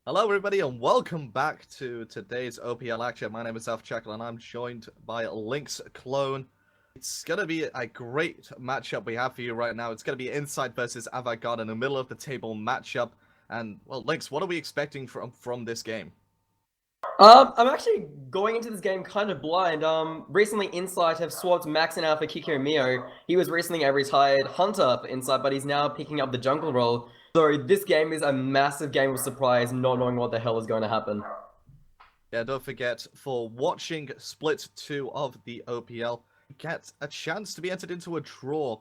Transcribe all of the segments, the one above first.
Hello everybody and welcome back to today's OPL action. My name is Alf and I'm joined by Link's clone. It's going to be a great matchup we have for you right now. It's going to be Incite versus Avant in the middle of the table matchup. And, well, Links, what are we expecting from this game? I'm actually going into this game kind of blind. Recently Incite have swapped Max and out for Kiko Mio. He was recently a retired hunter for Incite, but he's now picking up the jungle role. So this game is a massive game of surprise, not knowing what the hell is going to happen. Yeah, don't forget, for watching Split 2 of the OPL, get a chance to be entered into a draw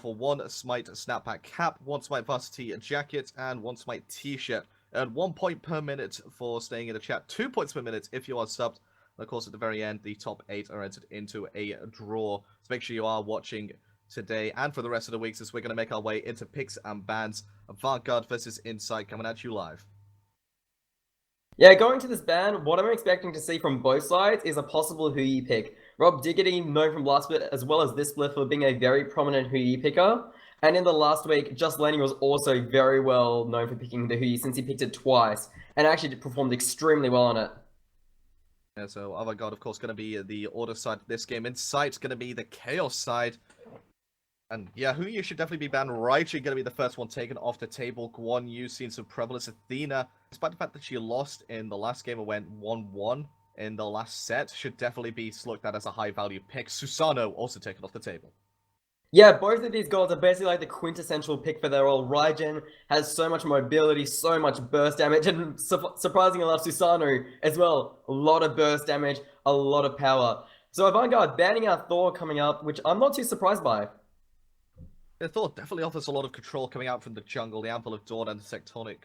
for one SMITE Snapback cap, one SMITE Varsity jacket, and one SMITE t-shirt. And 1 point per minute for staying in the chat, 2 points per minute if you are subbed. And of course, at the very end, the top 8 are entered into a draw. So make sure you are watching today and for the rest of the weeks as we're going to make our way into picks and bans. Avant versus Incite coming at you live. Yeah, going to this ban, what I'm expecting to see from both sides is a possible Who Ye pick. Rob Diggity, known from last split, as well as this split for being a very prominent Who Ye picker. And in the last week, Just Landing was also very well known for picking the Who Ye since he picked it twice and actually performed extremely well on it. Yeah, so Avant, of course, going to be the order side of this game. Incite's going to be the chaos side. And yeah, who you should definitely be banned. Raichu going to be the first one taken off the table. Guan Yu seen some prevalence. Athena, despite the fact that she lost in the last game and went 1-1 in the last set, should definitely be looked at as a high value pick. Susano also taken off the table. Yeah, both of these goals are basically like the quintessential pick for their role. Raijin has so much mobility, so much burst damage, and surprisingly enough, Susanoo as well. A lot of burst damage, a lot of power. So Avant banning out Thor coming up, which I'm not too surprised by. The Thor definitely offers a lot of control coming out from the jungle, the Anvil of Dawn and the Tectonic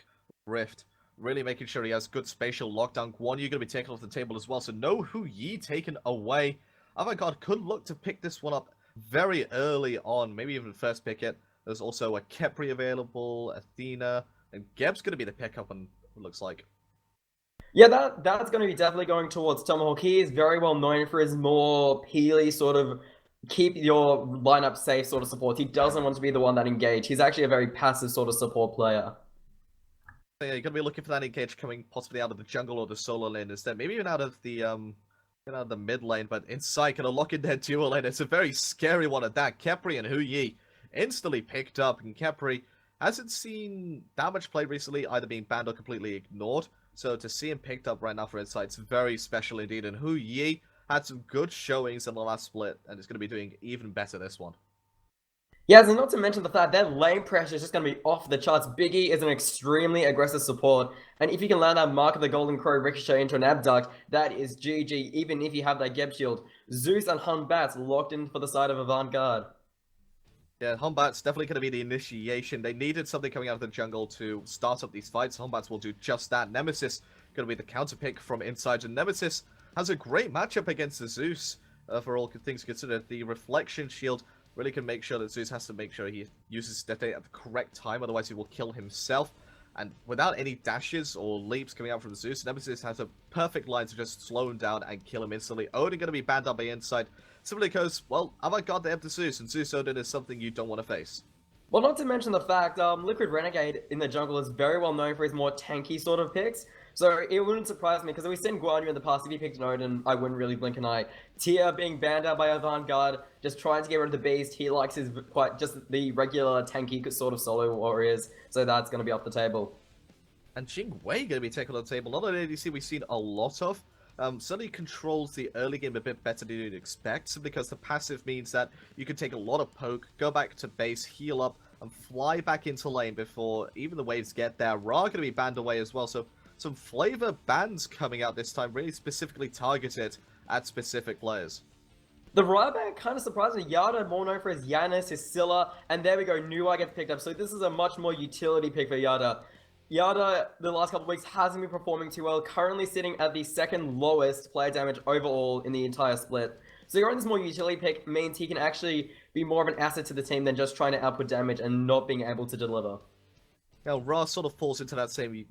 Rift. Really making sure he has good spatial lockdown. Guan Yu going to be taken off the table as well, so no Hu Yi taken away. Avant could look to pick this one up very early on, maybe even first pick it. There's also a Kepri available, Athena, and Geb's going to be the pickup, and it looks like. Yeah, that's going to be definitely going towards Tomahawk. He is very well known for his more peely sort of keep your lineup safe sort of support. He doesn't want to be the one that engage. He's actually a very passive sort of support player. So, yeah, you're going to be looking for that engage coming possibly out of the jungle or the solo lane instead. Maybe even out of the mid lane, but Incite gonna lock in their dual lane. It's a very scary one at that. Kepri and Hu Yi instantly picked up, and Kepri hasn't seen that much play recently, either being banned or completely ignored. So to see him picked up right now for Incite's very special indeed. And Hu Yi had some good showings in the last split, and is going to be doing even better this one. Yes, and not to mention the fact that lane pressure is just going to be off the charts. Biggie is an extremely aggressive support, and if you can land that Mark of the Golden Crow ricochet into an abduct, that is GG, even if you have that Geb shield. Zeus and Hun Bats locked in for the side of Avant. Yeah, Hombat's definitely going to be the initiation. They needed something coming out of the jungle to start up these fights. Hombats will do just that. Nemesis going to be the counter pick from Incite, and Nemesis has a great matchup against the Zeus, for all things considered. The Reflection Shield really can make sure that Zeus has to make sure he uses Detonate at the correct time, otherwise he will kill himself. And without any dashes or leaps coming out from Zeus, Nemesis has a perfect line to just slow him down and kill him instantly. Odin going to be banned up by Incite, simply because, well, Avant they have the Zeus, and Zeus Odin is something you don't want to face. Well, not to mention the fact, Liquid Renegade in the jungle is very well known for his more tanky sort of picks. So it wouldn't surprise me, because we've seen Guan Yu in the past, if he picked an Odin, I wouldn't really blink an eye. Tia being banned out by Avant, just trying to get rid of the beast. He likes his quite just the regular tanky sort of solo warriors, so that's going to be off the table. And Jing Wei going to be taken on the table. Not an ADC we've seen a lot of. Certainly controls the early game a bit better than you'd expect, simply because the passive means that you can take a lot of poke, go back to base, heal up, and fly back into lane before even the waves get there. Ra going to be banned away as well, so some flavor bans coming out this time, really specifically targeted at specific players. The Rybank kind of surprised me. Yada, more known for his Yanis, his Scylla, and there we go, Nuwa gets picked up. So this is a much more utility pick for Yada. Yada, the last couple of weeks, hasn't been performing too well, currently sitting at the second lowest player damage overall in the entire split. So going this more utility pick means he can actually be more of an asset to the team than just trying to output damage and not being able to deliver. Now, Ra sort of falls into that same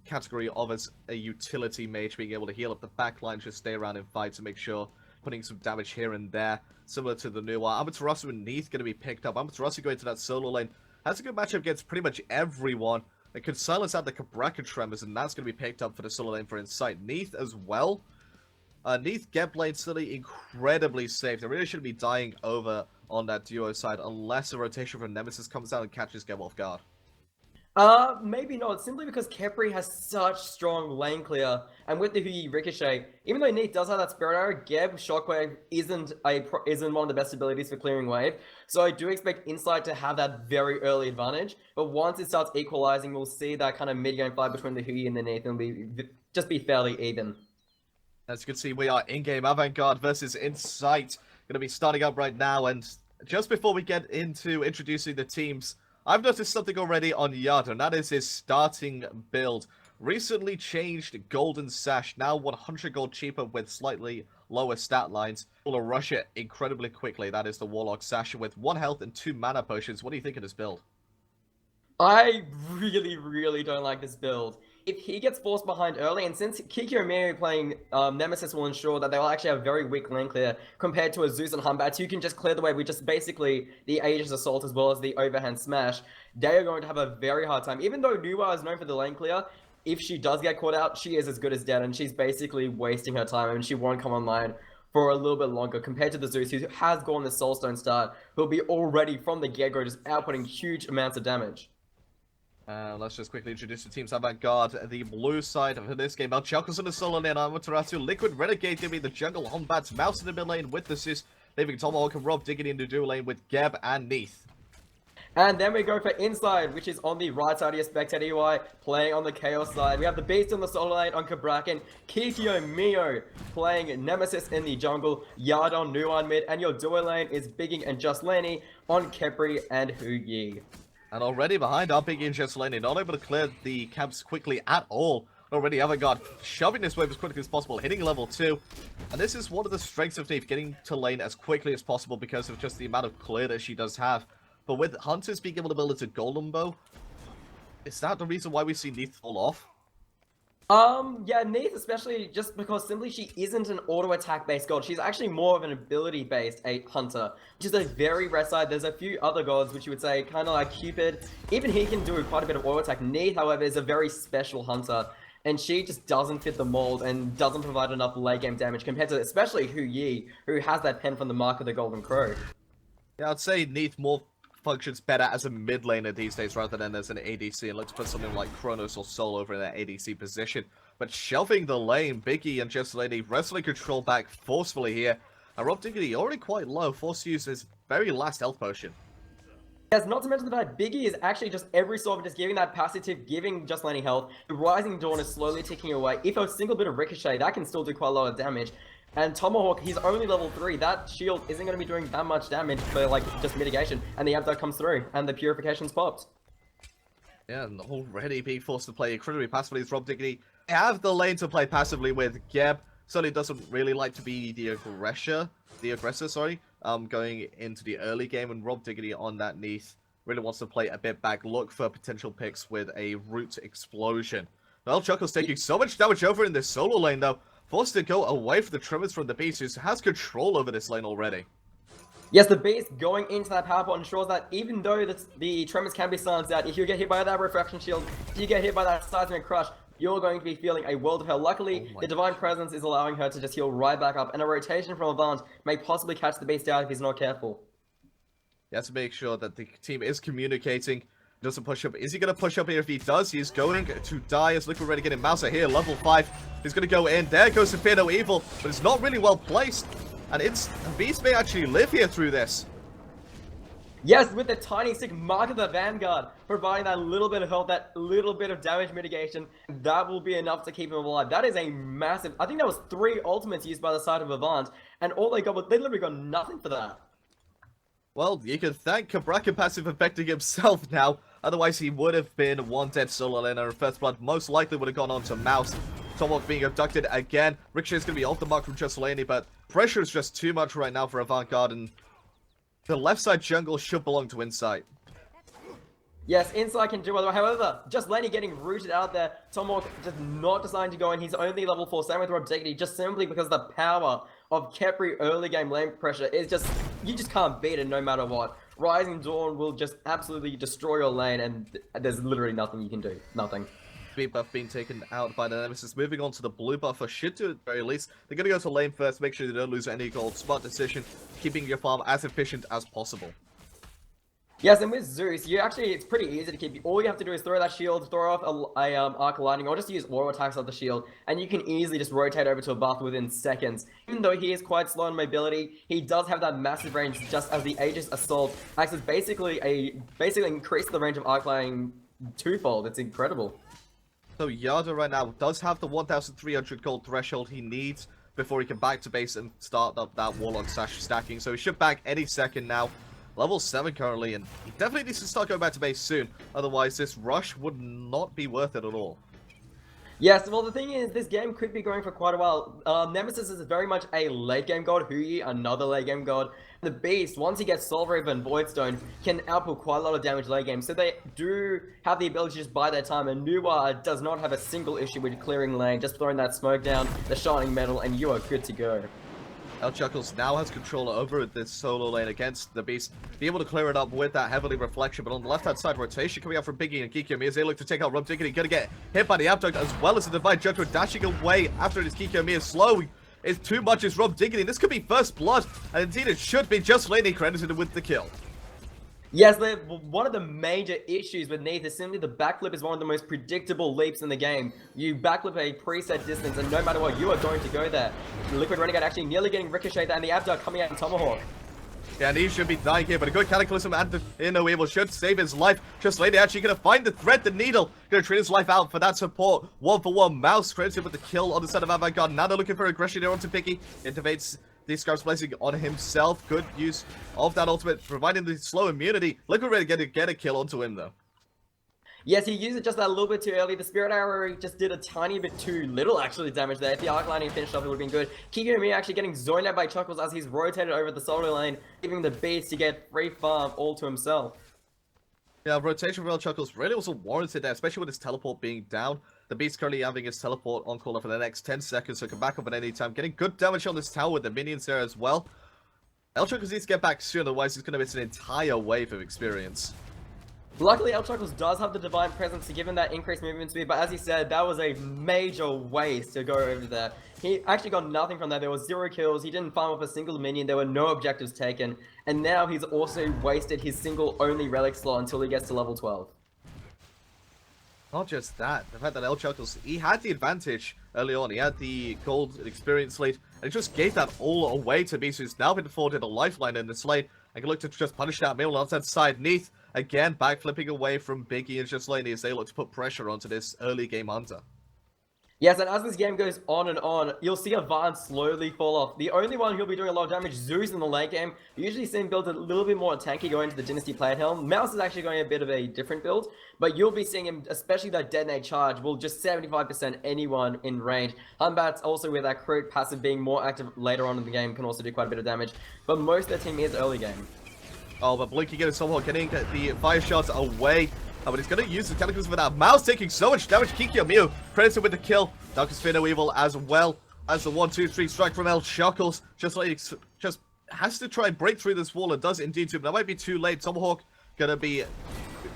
category of as a utility mage, being able to heal up the backline, just stay around in fights to make sure putting some damage here and there, similar to the new Amaterasu and Neath going to be picked up. Amaterasu going to that solo lane has a good matchup against pretty much everyone. It could silence out the Cabraca Tremors, and that's going to be picked up for the solo lane for Incite. Neath as well. Neath, Geb lane still incredibly safe. They really shouldn't be dying over on that duo side unless a rotation from Nemesis comes out and catches Geb off guard. Maybe not. Simply because Khepri has such strong lane clear, and with the Huyi Ricochet, even though Neath does have that Spirit Arrow, Geb Shockwave isn't one of the best abilities for clearing wave. So I do expect Incite to have that very early advantage. But once it starts equalizing, we'll see that kind of mid-game fight between the Huyi and the Neath, and just be fairly even. As you can see, we are in-game Avant versus Incite. Going to be starting up right now, and just before we get into introducing the teams, I've noticed something already on Garde, and that is his starting build. Recently changed Golden Sash, now 100 gold cheaper with slightly lower stat lines. Will rush it incredibly quickly. That is the Warlock Sash with 1 health and 2 mana potions. What do you think of this build? I really don't like this build. If he gets forced behind early, and since Kiki and Miri playing Nemesis will ensure that they will actually have very weak lane clear compared to a Zeus and Humbats, you can just clear the way with just basically the Aegis Assault as well as the overhand smash. They are going to have a very hard time. Even though Nuwa is known for the lane clear, if she does get caught out, she is as good as dead, and she's basically wasting her time, and she won't come online for a little bit longer compared to the Zeus, who has gone the Soulstone start, who'll be already from the get-go just outputting huge amounts of damage. Let's just quickly introduce the teams. Avant the blue side of this game. Malchakus in the solo lane, Amaterasu, Liquid Renegade giving the jungle, Hombats, Mouse in the mid lane with the Sis, leaving Tomahawk and Rob digging into the duo lane with Geb and Neath. And then we go for Inside, which is on the right side of your spectator UI, playing on the Chaos side. We have the Beast on the solo lane on Cabrakan, Kikyo Mio playing Nemesis in the jungle, Yard on Nuan mid, and your duo lane is Bigging and Just Lenny on Khepri and Huyi. And already behind our Big Just Lenny, not able to clear the camps quickly at all. Already Avant shoving this wave as quickly as possible, hitting level 2. And this is one of the strengths of Neath, getting to lane as quickly as possible because of just the amount of clear that she does have. But with Hunters being able to build into Golden Bow, is that the reason why we see Neath fall off? Yeah, Neath, especially just because simply she isn't an auto-attack based god. She's actually more of an ability-based hunter, which is a very rare side. There's a few other gods which you would say kind of like Cupid. Even he can do quite a bit of auto-attack. Neath, however, is a very special hunter, and she just doesn't fit the mold and doesn't provide enough late-game damage compared to especially Huyi, who has that pen from the Mark of the Golden Crow. Yeah, I'd say Neath more functions better as a mid laner these days rather than as an ADC, and let's put something like Kronos or Sol over in that ADC position. But shelving the lane, Biggie and Just Lady wrestling control back forcefully here, and Rob Diggity already quite low, forced to use his very last health potion. Yes, not to mention the fact Biggie is actually just every sort of just giving that passive tip, giving Just Lenny health. The Rising Dawn is slowly ticking away. If a single bit of Ricochet, that can still do quite a lot of damage. And Tomahawk, he's only level 3. That shield isn't going to be doing that much damage for, like, just mitigation. And the Abdo comes through, and the Purification's popped. Yeah, and already being forced to play incredibly passively is Rob Diggity. Have the lane to play passively with Geb. Certainly doesn't really like to be the aggressor, going into the early game. And Rob Diggity on that Neath really wants to play a bit back, look for potential picks with a root explosion. Well, Chuckle's taking so much damage over in this solo lane, though. Forced to go away from the Tremors from the Beast, who has control over this lane already. Yes, the Beast going into that power pot ensures that even though the Tremors can be silenced out, if you get hit by that Refraction Shield, if you get hit by that Seismic Crush, you're going to be feeling a world of hell. Luckily, the Divine Presence is allowing her to just heal right back up, and a rotation from Avant may possibly catch the Beast out if he's not careful. You have to make sure that the team is communicating. Doesn't push up. Is he going to push up here? If he does, he's going to die as Liquid Renegade and Mouser here, level 5. He's going to go in. There goes the Fear No Evil, but it's not really well placed. And Beast may actually live here through this. Yes, with the tiny stick Mark of the Vanguard, providing that little bit of health, that little bit of damage mitigation, that will be enough to keep him alive. That is a massive... I think that was 3 ultimates used by the side of Avant, and all they got was... They literally got nothing for that. Well, you can thank Cabraca passive affecting himself now. Otherwise, he would have been one dead solo laner. First Blood most likely would have gone on to Mouse. Tomahawk being abducted again. Ricochet's going to be off the mark from Just Lenny, but pressure is just too much right now for Avant, and the left side jungle should belong to Incite. Yes, Incite can do other. However, Just Lenny getting rooted out there. Tomahawk just not deciding to go in. He's only level 4. Same with Rob Diggity, just simply because the power of Khepri early game lane pressure is just... You just can't beat it no matter what. Rising Dawn will just absolutely destroy your lane, and there's literally nothing you can do. Nothing. Speed buff being taken out by the Nemesis. Moving on to the blue buffer should do at the very least. They're going to go to lane first, make sure they don't lose any gold. Smart decision, keeping your farm as efficient as possible. Yes, and with Zeus, it's pretty easy to keep. All you have to do is throw that shield, throw off a Arc of Lightning, or just use auto attacks off the shield, and you can easily just rotate over to a buff within seconds. Even though he is quite slow in mobility, he does have that massive range, just as the Aegis Assault acts as basically increase the range of Arc Lightning twofold. It's incredible. So Garde right now does have the 1,300 gold threshold he needs before he can back to base and start up that Warlock Sash stacking. So he should back any second now. Level 7 currently, and he definitely needs to start going back to base soon. Otherwise, this rush would not be worth it at all. Yes, well, the thing is, this game could be going for quite a while. Nemesis is very much a late-game god, Huyi, another late-game god. The Beast, once he gets Soul Reaver and Voidstone, can output quite a lot of damage late-game, so they do have the ability to just buy their time, and Nuwa does not have a single issue with clearing lane, just throwing that smoke down, the Shining Metal, and you are good to go. Chuckles now has control over this solo lane against the Beast. Be able to clear it up with that Heavenly Reflection, but on the left-hand side, rotation coming out from Biggie and Kikyomi as they look to take out Rum Diggity. Gonna get hit by the Abduct as well as the Divine Judgment, dashing away after it is Kikyomi is slow. It's too much is Rum Diggity. This could be first blood, and indeed it should be just Laney credited with the kill. Yes, one of the major issues with Neath is simply the backflip is one of the most predictable leaps in the game. You backflip a preset distance, and no matter what, you are going to go there. Liquid Renegade actually nearly getting ricocheted, and the Abduct coming out in Tomahawk. Yeah, and he should be dying here, but a good Cataclysm and the Inner Weevil should save his life. Just Lady actually gonna find the thread, the needle. Gonna trade his life out for that support. 1-for-1 Mouse credited with the kill on the side of Avant. Now they're looking for aggression here onto Piggy. Intervates the Scarf's Blessing on himself. Good use of that ultimate, providing the slow immunity. Liquid Red get a kill onto him, though. Yes, he used it just a little bit too early. The Spirit Arrow just did a tiny bit too little, actually, damage there. If the Arc Lightning finished off, it would have been good. Kikyomi actually getting zoned out by Chuckles as he's rotated over the solo lane, giving the Beast to get free farm all to himself. Yeah, rotation for Chuckles really wasn't warranted there, especially with his teleport being down. The Beast currently having his teleport on caller for the next 10 seconds, so can back up at any time. Getting good damage on this tower with the minions there as well. Chuckles needs to get back soon, otherwise he's going to miss an entire wave of experience. Luckily, Chuckles does have the Divine Presence to give him that increased movement speed, but as he said, that was a major waste to go over there. He actually got nothing from that. There was 0 kills, he didn't farm up a single minion, there were no objectives taken, and now he's also wasted his single only relic slot until he gets to level 12. Not just that, the fact that Chuckles, he had the advantage early on. He had the gold experience lead, and he just gave that all away to Beast, who's now been afforded a lifeline in this lane. I can look to just punish that middle on that side. Neath, again, backflipping away from Biggie and just Laney as they look to put pressure onto this early game hunter. Yes, and as this game goes on and on, you'll see Avant slowly fall off. The only one who'll be doing a lot of damage, Zeus in the late game. You usually see him build a little bit more tanky going into the Dynasty Plate Helm. Mouse is actually going a bit of a different build, but you'll be seeing him, especially that Detonate Charge, will just 75% anyone in range. Humbat's also with that crit passive being more active later on in the game can also do quite a bit of damage, but most of the team is early game. Oh, but Blinky getting somehow getting the fire shots away. Oh, but he's going to use the Cataclysm for that. Mouse taking so much damage. Kikyomi credited with the kill. Darkest Spinner Evil as well as the 1-2-3 strike from Chuckles. Just has to try and break through this wall and does indeed too, but that might be too late. Tomahawk going to be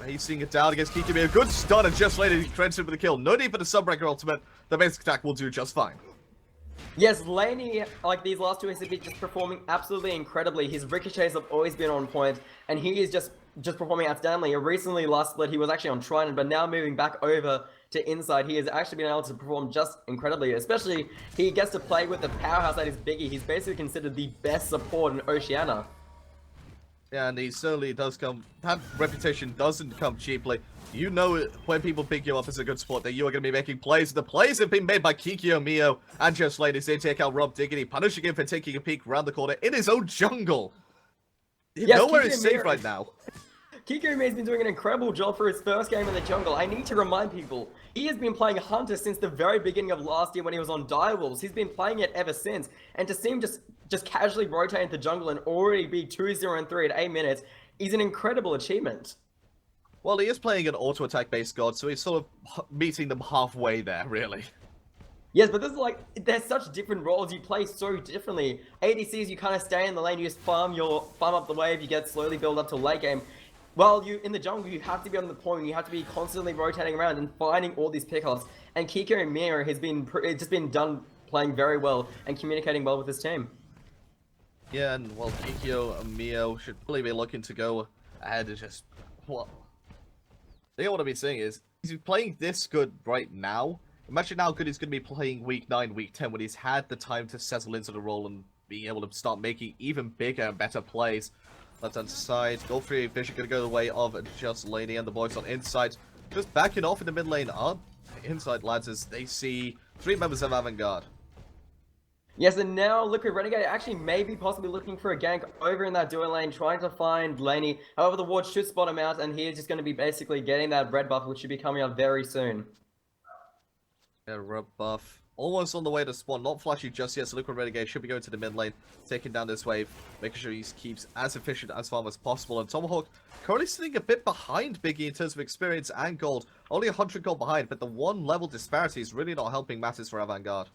pacing it down against Kikyomi. A good stun and just later credited with the kill. No need for the Sunbreaker ultimate. The basic attack will do just fine. Yes, Laney, like these last 2 weeks, have been just performing absolutely incredibly. His ricochets have always been on point, and he is just performing outstandingly. Recently, last split, he was actually on Trident, but now moving back over to Incite, he has actually been able to perform just incredibly. Especially, he gets to play with the powerhouse that is Biggie. He's basically considered the best support in Oceania. Yeah, and he certainly does come. That reputation doesn't come cheaply. You know when people pick you up as a good support that you are going to be making plays. The plays have been made by Kikyomi and just ladies. They take out Rob Diggity, punishing him for taking a peek around the corner in his own jungle. Yes, nowhere is safe right now. Kikyomi has been doing an incredible job for his first game in the jungle. I need to remind people, he has been playing Hunter since the very beginning of last year when he was on Direwolves. He's been playing it ever since. And to see him just casually rotate into jungle and already be 2-0-3 at 8 minutes is an incredible achievement. Well, he is playing an auto-attack based god, so he's sort of meeting them halfway there, really. Yes, but this is like, there's such different roles, you play so differently. ADCs, you kind of stay in the lane, you just farm up the wave, you get slowly build up to late game. Well, in the jungle, you have to be on the point, you have to be constantly rotating around and finding all these pickoffs. And Kiko and Mio has just been done playing very well and communicating well with his team. Yeah, and well, Kikyo and Mio should really be looking to go ahead and just... What? I think what I'll be saying is, he's playing this good right now. Imagine how good he's going to be playing week 9, week 10, when he's had the time to settle into the role and being able to start making even bigger and better plays. Left hand side, Gold 3 Vision going to go the way of just Laney and the boys on Incite. Just backing off in the mid lane are Incite lads as they see 3 members of Avant. Yes, and now Liquid Renegade actually may be possibly looking for a gank over in that duo lane, trying to find Laney. However, the ward should spot him out, and he's just going to be basically getting that red buff, which should be coming out very soon. Yeah, red buff. Almost on the way to spawn. Not flashy just yet, so Liquid Renegade should be going to the mid lane, taking down this wave, making sure he keeps as efficient as farm as possible. And Tomahawk currently sitting a bit behind Biggie in terms of experience and gold. Only 100 gold behind, but the 1 level disparity is really not helping matters for Avant.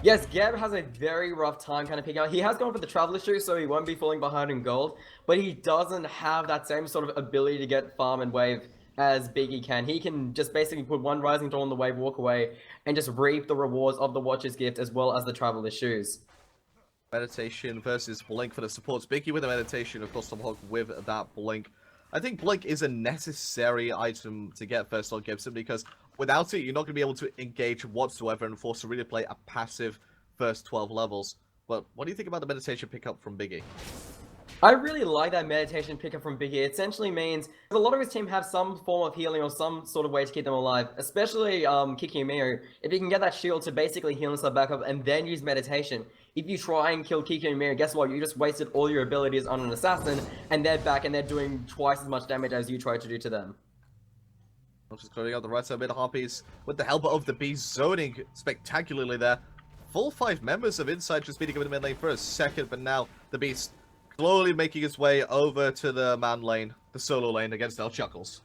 Yes, Gab has a very rough time kind of picking out. He has gone for the travel issue, so he won't be falling behind in gold, but he doesn't have that same sort of ability to get farm and wave as Biggie can. He can just basically put 1 Rising Dawn on the wave, walk away, and just reap the rewards of the Watcher's Gift as well as the travel issues. Meditation versus Blink for the supports. Biggie with a meditation, of course, Tomahawk with that Blink. I think Blink is a necessary item to get first on Gibson, because without it, you're not going to be able to engage whatsoever and force to really play a passive first 12 levels. But what do you think about the meditation pickup from Biggie? I really like that meditation pickup from Biggie. It essentially means a lot of his team have some form of healing or some sort of way to keep them alive, especially Kiki and Mio. If you can get that shield to basically heal himself back up and then use meditation, if you try and kill Kiki and Mio, guess what? You just wasted all your abilities on an assassin, and they're back and they're doing twice as much damage as you tried to do to them. Just clearing out the right side mid Harpies with the help of the Beast zoning spectacularly there. Full 5 members of Incite just beating him in the mid lane for a second, but now the Beast slowly making his way over to the man lane, the solo lane against El Chuckles.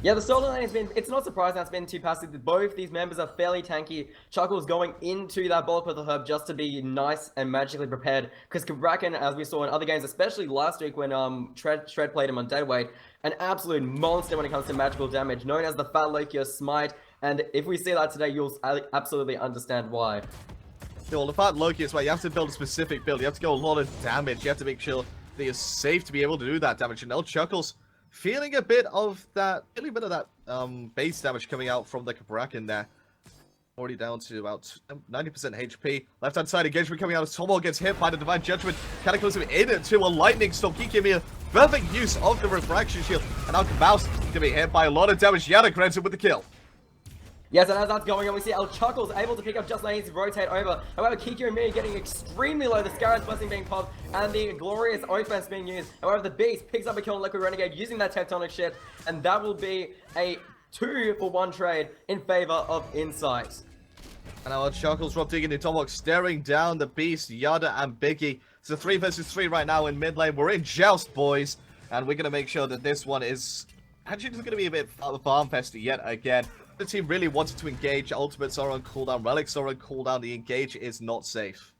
Yeah, the solo lane has been, it's not surprising that's been too passive. Both these members are fairly tanky. Chuckles going into that bulk with the herb just to be nice and magically prepared. Because Kraken, as we saw in other games, especially last week when Shred played him on deadweight, an absolute monster when it comes to magical damage, known as the Fat Loki or SMITE. And if we see that today, you'll absolutely understand why. Well, the Fat Loki is why you have to build a specific build. You have to go a lot of damage. You have to make sure that you're safe to be able to do that damage. And El Chuckles feeling a bit of that, base damage coming out from the Kraken there. Already down to about 90% HP. Left-hand side engagement coming out as Tomahawk gets hit by the Divine Judgment. Cataclysm into a Lightning Storm. Kikimir, perfect use of the Refraction Shield. And now Kabaus going to be hit by a lot of damage. Yana grants him with the kill. Yes, and as that's going on, we see El Chuckles able to pick up just lanes to rotate over. However, Kiki and Miri getting extremely low. The Scarab's Blessing being popped, and the glorious offense being used. However, the Beast picks up a kill on Liquid Renegade using that Tectonic Shift, and that will be a 2-for-1 trade in favor of Incite. And now Chuckles Rob digging into Tomahawk, staring down the Beast, Yada, and Biggie. It's a 3 versus 3 right now in mid lane. We're in joust, boys, and we're going to make sure that this one is actually just going to be a bit farm fest yet again. The team really wanted to engage. Ultimates are on cooldown. Relics are on cooldown. The engage is not safe.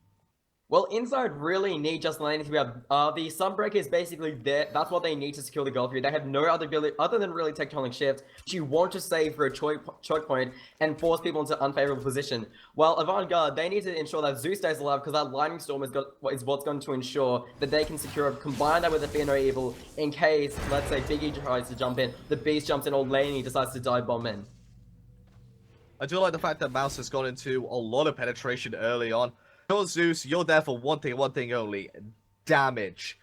Well, Incite really need just laning to be up. The Sunbreaker is basically there. That's what they need to secure the goal for you. They have no other ability other than really Tectonic Shift, which you want to save for a choke point and force people into unfavorable position. While Avant, they need to ensure that Zeus stays alive, because that Lightning Storm is what's going to ensure that they can secure, combine that with the Fear No Evil in case, let's say, Biggie tries to jump in, the Beast jumps in, or Laney decides to dive bomb in. I do like the fact that Mouse has gone into a lot of penetration early on. You're Zeus, you're there for one thing only, damage.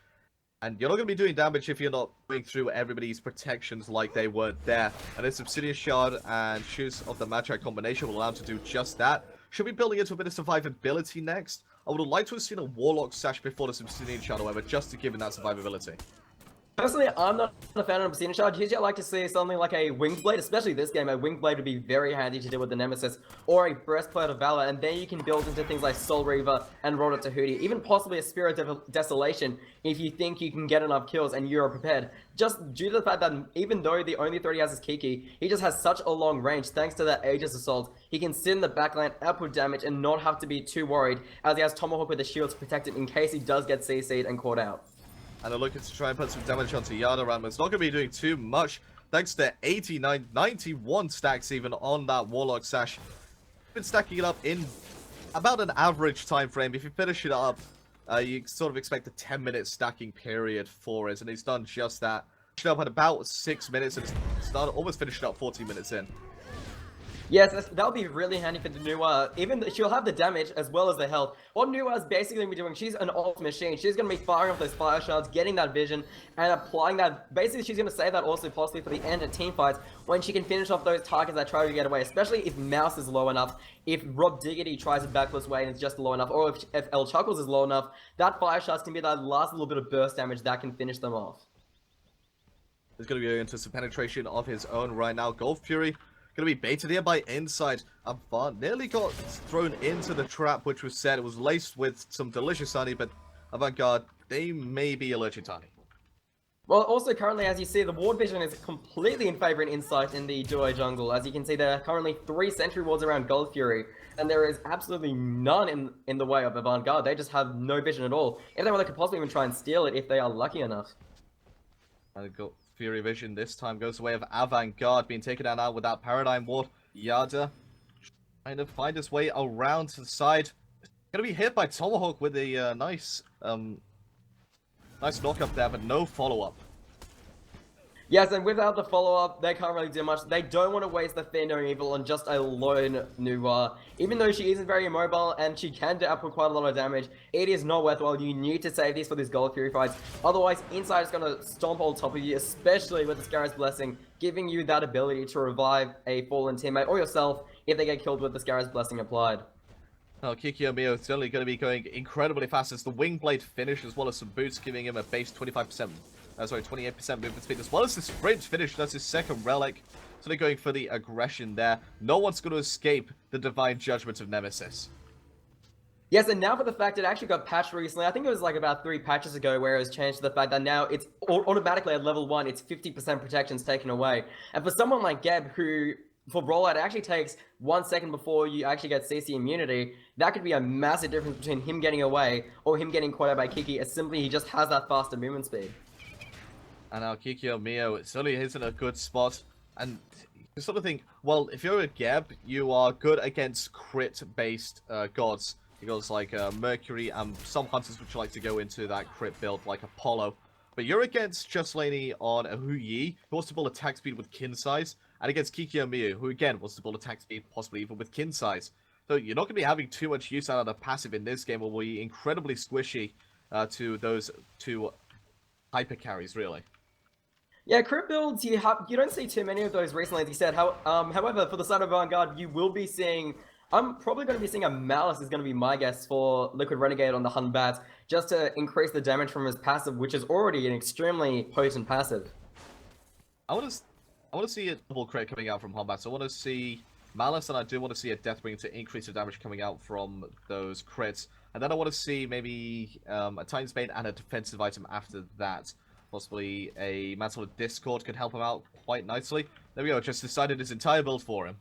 And you're not going to be doing damage if you're not going through everybody's protections like they were there. And this Obsidian Shard and Shoes of the Magi combination will allow him to do just that. Should be building into a bit of survivability next. I would have liked to have seen a Warlock Sash before the Obsidian Shard, however, just to give him that survivability. Personally, I'm not a fan of Obsidian Shard. Usually I like to see something like a Winged Blade, especially this game. A Winged Blade would be very handy to deal with the Nemesis, or a Breastplate of Valor, and then you can build into things like Soul Reaver and Road to Hootie, even possibly a Spirit of Desolation if you think you can get enough kills and you're prepared. Just due to the fact that even though the only threat he has is Kiki, he just has such a long range thanks to that Aegis Assault. He can sit in the backline, output damage, and not have to be too worried as he has Tomahawk with the shield to protect him in case he does get CC'd and caught out. And they're looking to try and put some damage onto Yada around, but it's not going to be doing too much thanks to 89, 91 stacks even on that Warlock Sash. Been stacking it up in about an average time frame. If you finish it up, you sort of expect a 10-minute stacking period for it, and he's done just that. Finished up at about 6 minutes, and it's almost finished up 14 minutes in. Yes, that'll be really handy for the Nuwa. Even she'll have the damage as well as the health. What Nuwa's basically going to be doing, she's an ult machine. She's going to be firing off those fire shards, getting that vision, and applying that. Basically, she's going to save that also possibly for the end of team fights when she can finish off those targets that try to get away, especially if Mouse is low enough, if Rob Diggity tries a backless way and it's just low enough, or if El Chuckles is low enough, that fire shards can be that last little bit of burst damage that can finish them off. He's going to go into some penetration of his own right now. Gold Fury going to be baited here by Incite. Avant nearly got thrown into the trap, which was set. It was laced with some delicious honey, but Avant-Garde, they may be allergic to honey. Well, also currently, as you see, the ward vision is completely in favor in Incite in the duo jungle. As you can see, there are currently 3 sentry wards around Gold Fury, and there is absolutely none in the way of Avant-Garde. They just have no vision at all. If they could possibly even try and steal it if they are lucky enough. Fury Vision this time goes the way of Avant-Garde, being taken out now with that Paradigm Ward. Yada trying to find his way around to the side. Gonna be hit by Tomahawk with a nice knock-up there, but no follow-up. Yes, and without the follow-up, they can't really do much. They don't want to waste the Fear No Evil on just a lone Nuwa. Even though she isn't very immobile and she can output quite a lot of damage, it is not worthwhile. You need to save these for these Gold Fury fights. Otherwise, Incite is going to stomp on top of you, especially with the Scarab's Blessing, giving you that ability to revive a fallen teammate or yourself if they get killed with the Scarab's Blessing applied. Oh, Kikyo Mio is certainly going to be going incredibly fast. It's the Wing Blade finish as well as some boots, giving him a base 25%. 28% movement speed, as well as the sprint finish. That's his second relic. So they're going for the aggression there. No one's going to escape the divine judgment of Nemesis. Yes, and now for the fact it actually got patched recently. I think it was like about 3 patches ago where it was changed to the fact that now it's automatically at level 1, it's 50% protections taken away. And for someone like Geb, who for rollout it actually takes 1 second before you actually get CC immunity, that could be a massive difference between him getting away or him getting caught out by Kiki, as simply he just has that faster movement speed. And now Kikyo Mio certainly isn't a good spot. And you sort of think, well, if you're a Geb, you are good against crit-based gods. Gods like Mercury and some hunters which like to go into that crit build like Apollo. But you're against Just Laney on a Hu Yi, who wants to build attack speed with kin size, and against Kikyo Mio, who again wants to build attack speed, possibly even with kin size. So you're not going to be having too much use out of the passive in this game, or will be incredibly squishy to those 2 hyper carries, really. Yeah, crit builds, you don't see too many of those recently, as you said. However, for the side of Avant-Garde, you will be seeing... I'm probably going to be seeing a Malice is going to be my guess for Liquid Renegade on the Hun Bat, just to increase the damage from his passive, which is already an extremely potent passive. I want to see a double crit coming out from Hun Bat. So I want to see Malice, and I do want to see a Deathbringer to increase the damage coming out from those crits. And then I want to see maybe a Titan's Bane and a defensive item after that. Possibly a Mantle of Discord could help him out quite nicely. There we go, just decided his entire build for him.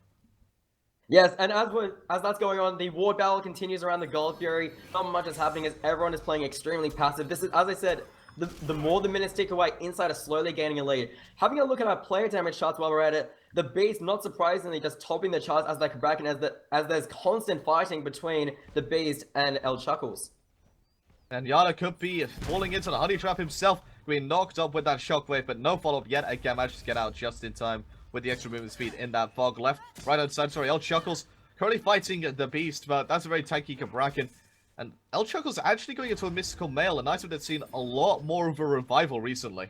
Yes, and as that's going on, the ward battle continues around the Gold Fury. Not much is happening as everyone is playing extremely passive. This is, as I said, the more the minutes tick away, Incite is slowly gaining a lead. Having a look at our player damage charts while we're at it, the Beast, not surprisingly, just topping the charts as they come back, and as there's constant fighting between the Beast and El Chuckles. And Yada could be falling into the honey trap himself, being knocked up with that shockwave, but no follow-up yet. Again, managed to get out just in time with the extra movement speed in that fog. Left, right outside, sorry, El Chuckles currently fighting the Beast, but that's a very tanky Kabrakan. And El Chuckles actually going into a Mystical Mail, an item that's seen a lot more of a revival recently.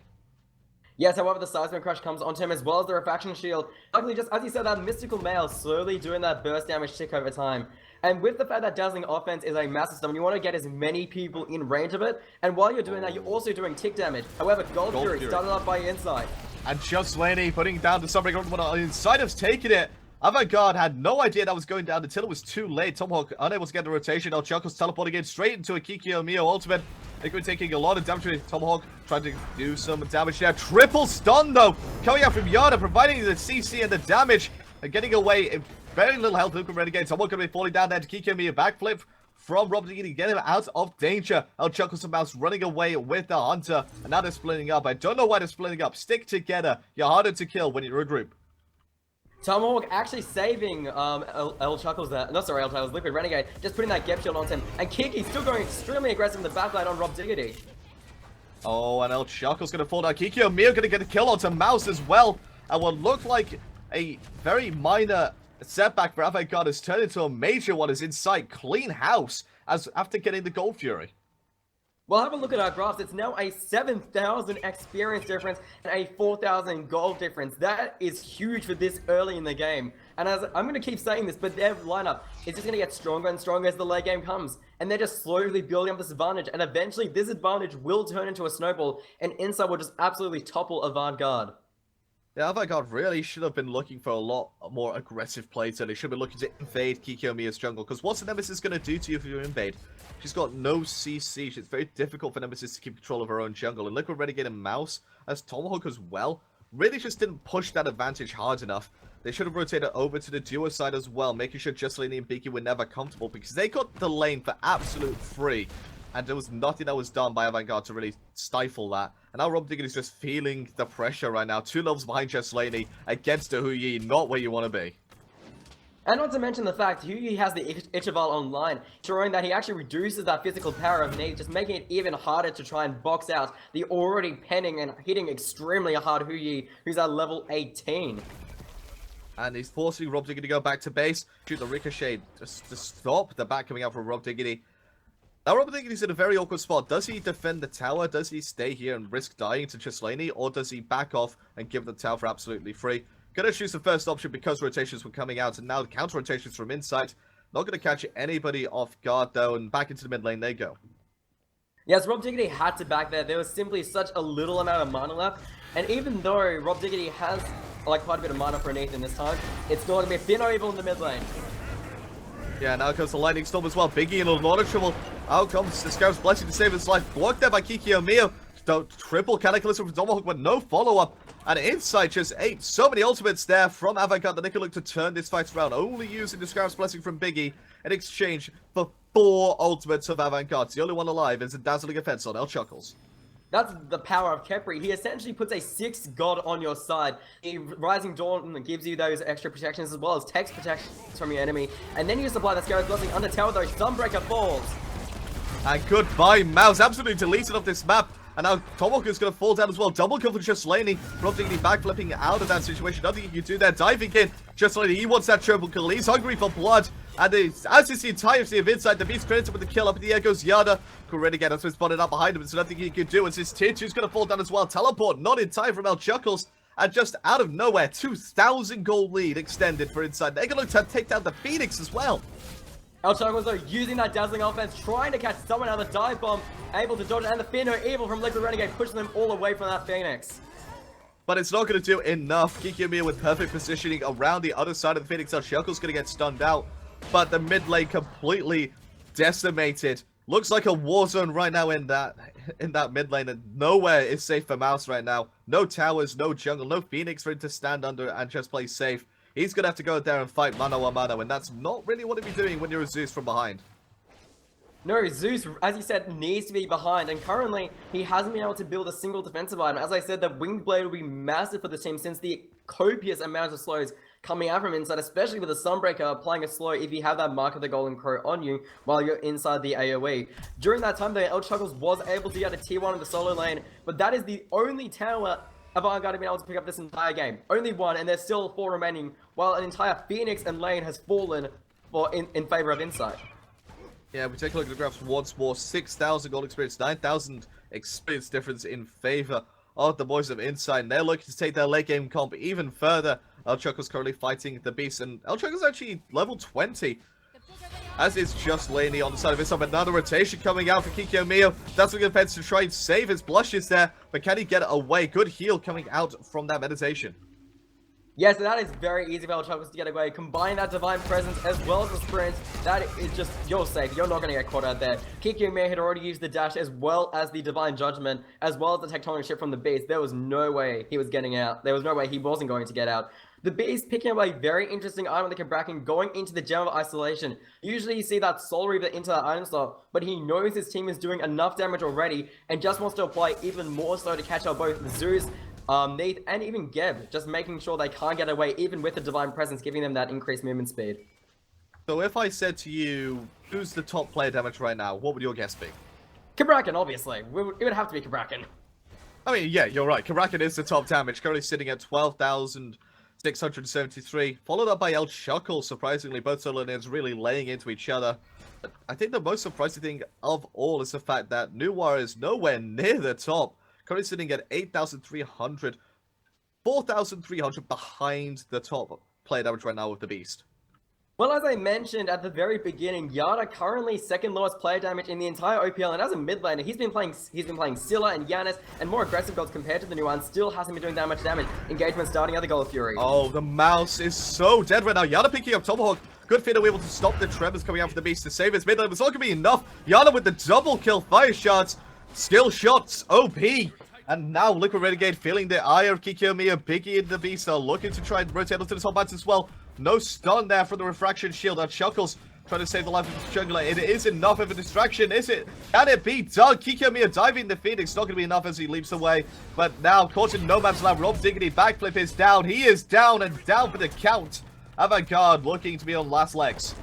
Yes, however, the Seismic Crush comes onto him as well as the Refraction Shield. Luckily, just as you said, that Mystical Mail slowly doing that burst damage tick over time. And with the fact that dazzling offense is a massive summon, you want to get as many people in range of it. And while you're doing that, you're also doing tick damage. However, Gold Fury started off by Incite. And just Laney putting down the Sunbreaker. Incite has taken it. Avant-Garde had no idea that was going down until it was too late. Tomahawk unable to get the rotation. El Chuckles teleporting in straight into a Kikyo Mio ultimate. They're going to be taking a lot of damage. Tomahawk trying to do some damage there. Triple stun though. Coming out from Yada, providing the CC and the damage. And getting away. Very little health. Luke Renegade. Someone going to be falling down there to Kikyo Mio. Backflip from Rob Diggity. Get him out of danger. El Chuckles and Mouse running away with the Hunter. And now they're splitting up. I don't know why they're splitting up. Stick together. You're harder to kill when you're a group. Tomahawk actually saving El Chuckles there. No, sorry, El Chuckles, Liquid Renegade, just putting that Gep Shield onto him. And Kiki still going extremely aggressive in the backline on Rob Diggity. Oh, and El Chuckles going to fall down. Kikyo Mio going to get a kill onto Mouse as well. And what looked like a very minor setback for Avant-Garde has turned into a major one as Incite clean house as after getting the Gold Fury. Well, have a look at our graphs. It's now a 7,000 experience difference and a 4,000 gold difference. That is huge for this early in the game. And as I'm going to keep saying this, but their lineup is just going to get stronger and stronger as the late game comes. And they're just slowly building up this advantage. And eventually, this advantage will turn into a snowball. And Incite will just absolutely topple Avant-Garde. Yeah, Avant-Garde really should have been looking for a lot more aggressive play. So they should be looking to invade Kikyo Mia's jungle. Because what's the Nemesis going to do to you if you invade? She's got no CC. It's very difficult for Nemesis to keep control of her own jungle. And Liquid Renegade and Mouse, as Tomahawk as well, really just didn't push that advantage hard enough. They should have rotated over to the duo side as well, making sure Juscelini and Beaky were never comfortable. Because they got the lane for absolute free. And there was nothing that was done by Avant-Garde to really stifle that. And now Rob Diggity is just feeling the pressure right now. 2 levels behind Juscelini against the Huyi, not where you want to be. And not to mention the fact, Huyi has the Ichival online, showing that he actually reduces that physical power of Nate, just making it even harder to try and box out the already penning and hitting extremely hard Huyi, who's at level 18. And he's forcing Rob Diggity to go back to base, shoot the Ricochet just to stop the back coming out from Rob Diggity. Now Rob Diggity's in a very awkward spot. Does he defend the tower? Does he stay here and risk dying to Juscelini? Or does he back off and give the tower for absolutely free? Gonna choose the first option because rotations were coming out, and now the counter rotations from Incite. Not gonna catch anybody off guard though, and back into the mid lane they go. Yes, Rob Diggity had to back there. There was simply such a little amount of mana left, and even though Rob Diggity has like quite a bit of mana for an Ethan this time, it's going to be a thin evil in the mid lane. Yeah, now comes the Lightning Storm as well. Biggie in a lot of trouble. Out comes the Scarab's Blessing to save his life. Blocked there by Kikyo Mio. Triple Cataclysm from Tomahawk, but no follow-up. And Incite just ate so many ultimates there from Avant-Garde that they can look to turn this fight around, only using the Scarab's Blessing from Biggie in exchange for 4 ultimates of Avant-Garde. The only one alive is a dazzling offense on El Chuckles. That's the power of Khepri. He essentially puts a 6 god on your side. The Rising Dawn gives you those extra protections as well as text protections from your enemy. And then you supply the Scarab's Blessing under tower, though Sunbreaker falls. And goodbye, Mouse. Absolutely deleted off this map. And now Tomahawk is going to fall down as well. Double kill for Juscelini. Rob Diggity backflipping out of that situation. Nothing you can do there. Diving in. Juscelini, he wants that triple kill. He's hungry for blood. And as is the entirety of Incite, the Beast credited with the kill. Up in the air goes Yada. Renegade has been spotted up behind him. There's nothing he can do. As his tier 2 is going to fall down as well. Teleport not in time from El Chuckles. And just out of nowhere, 2,000 gold lead extended for Incite. They're going to look to take down the Phoenix as well. El Chuckles, though, using that dazzling offense, trying to catch someone out of the dive bomb, able to dodge it, and the Fear No Evil from Liquid Renegade, pushing them all away from that Phoenix. But it's not going to do enough. Kikyo Mio with perfect positioning around the other side of the Phoenix. El Chuckles going to get stunned out. But the mid lane completely decimated. Looks like a war zone right now in that mid lane, and nowhere is safe for Mouse right now. No towers, no jungle, no Phoenix for him to stand under and just play safe. He's going to have to go out there and fight mano a mano, and that's not really what he'd be doing when you're a Zeus from behind. No, Zeus, as you said, needs to be behind, and currently, he hasn't been able to build a single defensive item. As I said, the Winged Blade will be massive for the team since the copious amounts of slows coming out from Incite, especially with the Sunbreaker applying a slow if you have that Mark of the Golden Crow on you while you're inside the AoE. During that time, though, El Chuckles was able to get a tier 1 in the solo lane, but that is the only tower Avant-Garde have been able to pick up this entire game. Only 1, and there's still 4 remaining, while an entire Phoenix and lane has fallen in favor of Incite. Yeah, we take a look at the graphs once more. 6,000 gold experience, 9,000 experience difference in favor of the boys of Incite. And they're looking to take their late game comp even further. El Chuckles currently fighting the Beast, and El Chuckles actually level 20. as is just Laney on the side of his up. Another rotation coming out for Kikyo That's looking defense to try and save his blushes there, but can he get it away? Good heal coming out from that meditation. Yes, that is very easy for El Chuckles to get away. Combine that Divine Presence as well as the sprint. That is just, you're safe. You're not going to get caught out there. Kikyo had already used the dash as well as the Divine Judgment, as well as the Tectonic Shift from the Beast. There was no way he was getting out. There was no way he wasn't going to get out. The Beast picking up a very interesting item with the Cabrakan going into the Gem of Isolation. Usually you see that Soul Reaver into that item slot, but he knows his team is doing enough damage already and just wants to apply even more so to catch out both Zeus, Nate, and even Geb, just making sure they can't get away even with the Divine Presence, giving them that increased movement speed. So if I said to you, who's the top player damage right now, what would your guess be? Cabrakan, obviously. It would have to be Cabrakan. I mean, yeah, you're right. Cabrakan is the top damage, currently sitting at 12,673, followed up by El Chuckle, surprisingly. Both solo lanes really laying into each other. But I think the most surprising thing of all is the fact that Nuwar is nowhere near the top. Currently sitting at 8,300, 4,300 behind the top player damage right now with the Beast. Well, as I mentioned at the very beginning, Garde currently second lowest player damage in the entire OPL, and as a mid laner, he's been playing Scylla and Yanis and more aggressive builds compared to the new one. Still hasn't been doing that much damage. Engagement starting at the Gold Fury. Oh, the mouse is so dead right now. Yana picking up Tomahawk. Good fit to be able to stop the Tremors coming out for the Beast to save his mid lane. It's not going to be enough. Yana with the double kill, fire shots. Skill shots, OP. And now Liquid Renegade feeling the eye of Kikyo Biggie and the Beast are looking to try and rotate onto the top bats as well. No stun there from the Refraction Shield. That Chuckles trying to save the life of the jungler. It is enough of a distraction, is it? Can it be done? Kikyo diving the Phoenix. Not going to be enough as he leaps away. But now caught in no man's land. Rob Diggity backflip is down. He is down and down for the count. Avant looking to be on last legs.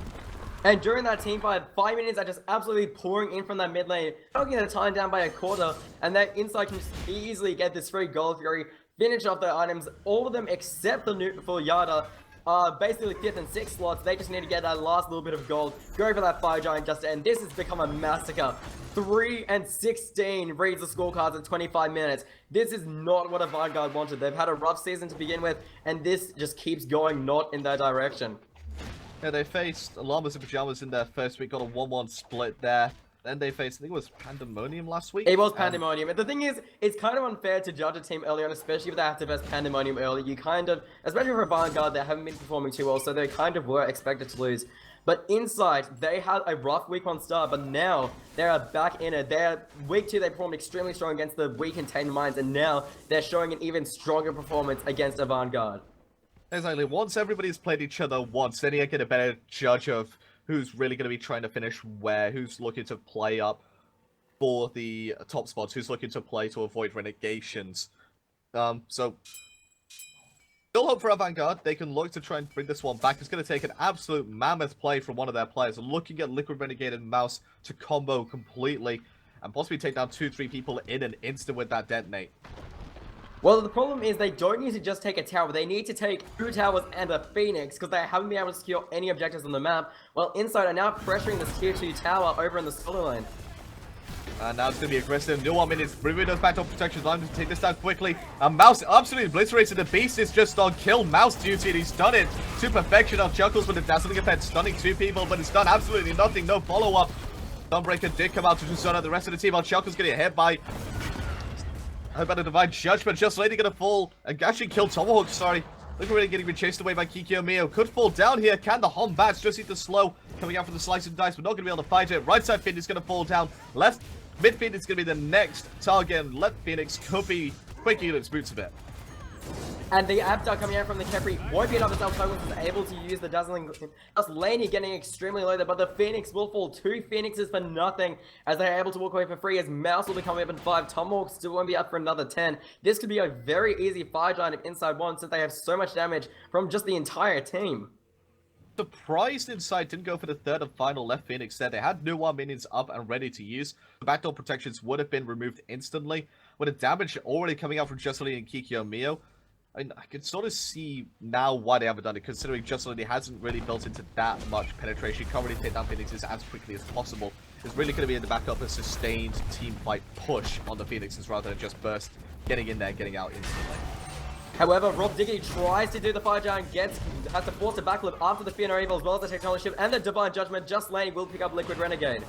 And during that team fight, 5 minutes are just absolutely pouring in from that mid lane. Knocking the time down by a quarter, and that Incite can easily get this free Gold Fury, finish off their items, all of them except the new for Garde. Basically 5th and 6th slots. They just need to get that last little bit of gold, go for that Fire Giant just to end. This has become a massacre. 3 and 16 reads the scorecards at 25 minutes. This is not what Avant wanted. They've had a rough season to begin with, and this just keeps going not in their direction. Yeah, they faced Llamas and Pajamas in their first week, got a 1-1 split there. Then they faced, I think it was Pandemonium last week. It was Pandemonium. And the thing is, it's kind of unfair to judge a team early on, especially if they have to face Pandemonium early. You kind of, especially for Avant, they haven't been performing too well, so they kind of were expected to lose. But Incite, they had a rough week 1 start, but now they are back in it. Week 2, they performed extremely strong against the weak and tamed minds, and now they're showing an even stronger performance against Avant. Exactly. Once everybody's played each other once, then you get a better judge of who's really going to be trying to finish where, who's looking to play up for the top spots, who's looking to play to avoid renegations. So, still hope for Avant. They can look to try and bring this one back. It's going to take an absolute mammoth play from one of their players, looking at Liquid Renegade and Mouse to combo completely, and possibly take down 2-3 people in an instant with that detonate. Well, the problem is they don't need to just take a tower. They need to take 2 towers and a Phoenix because they haven't been able to secure any objectives on the map. Well, Incite are now pressuring this tier 2 tower over in the solo lane. And now it's going to be aggressive. No 1 minute. Removing those backdoor protection lines to take this down quickly. And Mouse absolutely obliterated. The Beast is just on kill Mouse duty, and he's done it to perfection. On Chuckles with a dazzling effect, stunning 2 people, but it's done absolutely nothing. No follow-up. Sunbreaker did come out to just stun out the rest of the team. On Chuckles getting hit by a Divine Judgment. Just Lady gonna fall and actually kill Tomahawk. Sorry. Look, really getting chased away by Kikyo. Could fall down here. Can the Hombats just need the slow coming out from the slice and dice? We're not gonna be able to fight it. Right side Phoenix gonna fall down. Left mid Phoenix gonna be the next target. And left Phoenix could be quick units boots a bit. And the Abdar coming out from the Kepri won't be enough as Altogus is able to use the dazzling. Just Laney getting extremely low there, but the Phoenix will fall. 2 Phoenixes for nothing as they are able to walk away for free, as Mouse will be coming up in 5. Tomahawk still won't be up for another 10. This could be a very easy Fire Giant if Incite won, since they have so much damage from just the entire team. Surprised Incite didn't go for the 3rd and final left Phoenix there. They had Nuwa minions up and ready to use. The backdoor protections would have been removed instantly. With the damage already coming out from Justly and Kikyo. I can sort of see now why they haven't done it, considering Justly hasn't really built into that much penetration. Can't really take down Phoenixes as quickly as possible. It's really going to be in the backup a sustained team fight push on the Phoenixes rather than just burst, getting in there, getting out instantly. However, Rob Diggity tries to do the Fire Giant, has to force a backflip after the Fear No Evil as well as the Technology Shift, and the Divine Judgment. Just landing will pick up Liquid Renegade.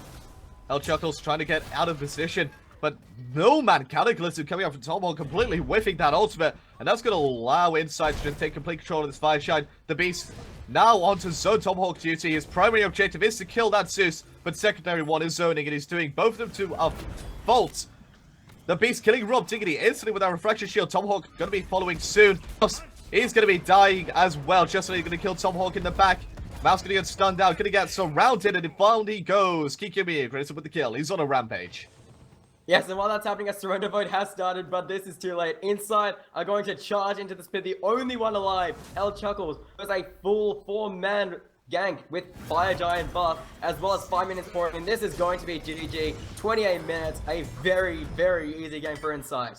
El Chuckles trying to get out of position, but no man, Cataclysm coming out from Tomahawk, completely whiffing that ultimate, and that's going to allow Incite to just take complete control of this Fire Shine. The Beast now onto Zone Tomahawk duty. His primary objective is to kill that Zeus, but secondary one is zoning, and he's doing both of them to a fault. The Beast killing Rob Diggity instantly with that Refraction Shield. Tomahawk going to be following soon. He's going to be dying as well, just so he's going to kill Tomahawk in the back. Mouse going to get stunned out, going to get surrounded, and down he goes. Kikumi aggressive with the kill. He's on a rampage. Yes, and while that's happening, a surrender vote has started, but this is too late. Incite are going to charge into this pit. The only one alive, El Chuckles, was a full 4-man gank with Fire Giant buff, as well as 5 minutes for him. And this is going to be GG. 28 minutes, a very, very easy game for Incite.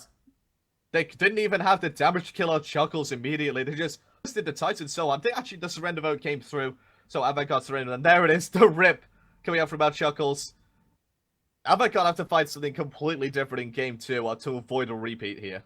They didn't even have the damage to kill El Chuckles immediately. They just did the Titan so on. I think actually the surrender vote came through. So Avant got surrendered, and there it is, the rip coming out from El Chuckles. Avant got to have to fight something completely different in game 2 to avoid a repeat here.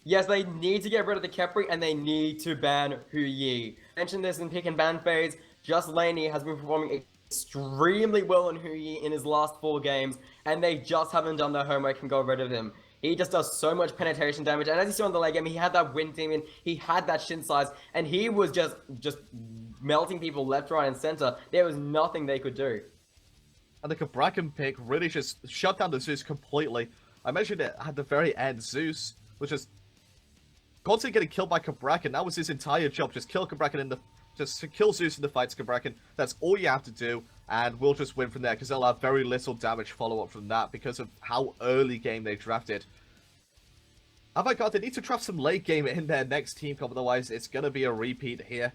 Yes, they need to get rid of the Kepri, and they need to ban Hu Yi. I mentioned this in pick and ban phase. Just Laney has been performing extremely well on Hu Yi in his last 4 games, and they just haven't done their homework and got rid of him. He just does so much penetration damage, and as you saw in the late game, he had that Wind Demon, he had that Shin Size, and he was just melting people left, right, and center. There was nothing they could do. And the Cabrakan pick really just shut down the Zeus completely. I mentioned it at the very end. Zeus was just constantly getting killed by Cabrakan. That was his entire job. Just kill Cabrakan just kill Zeus in the fights, Cabrakan. That's all you have to do, and we'll just win from there, because they'll have very little damage follow-up from that because of how early game they drafted. Avant-Garde, they need to draft some late game in their next team comp, otherwise it's going to be a repeat here.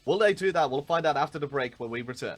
Will they do that? We'll find out after the break when we return.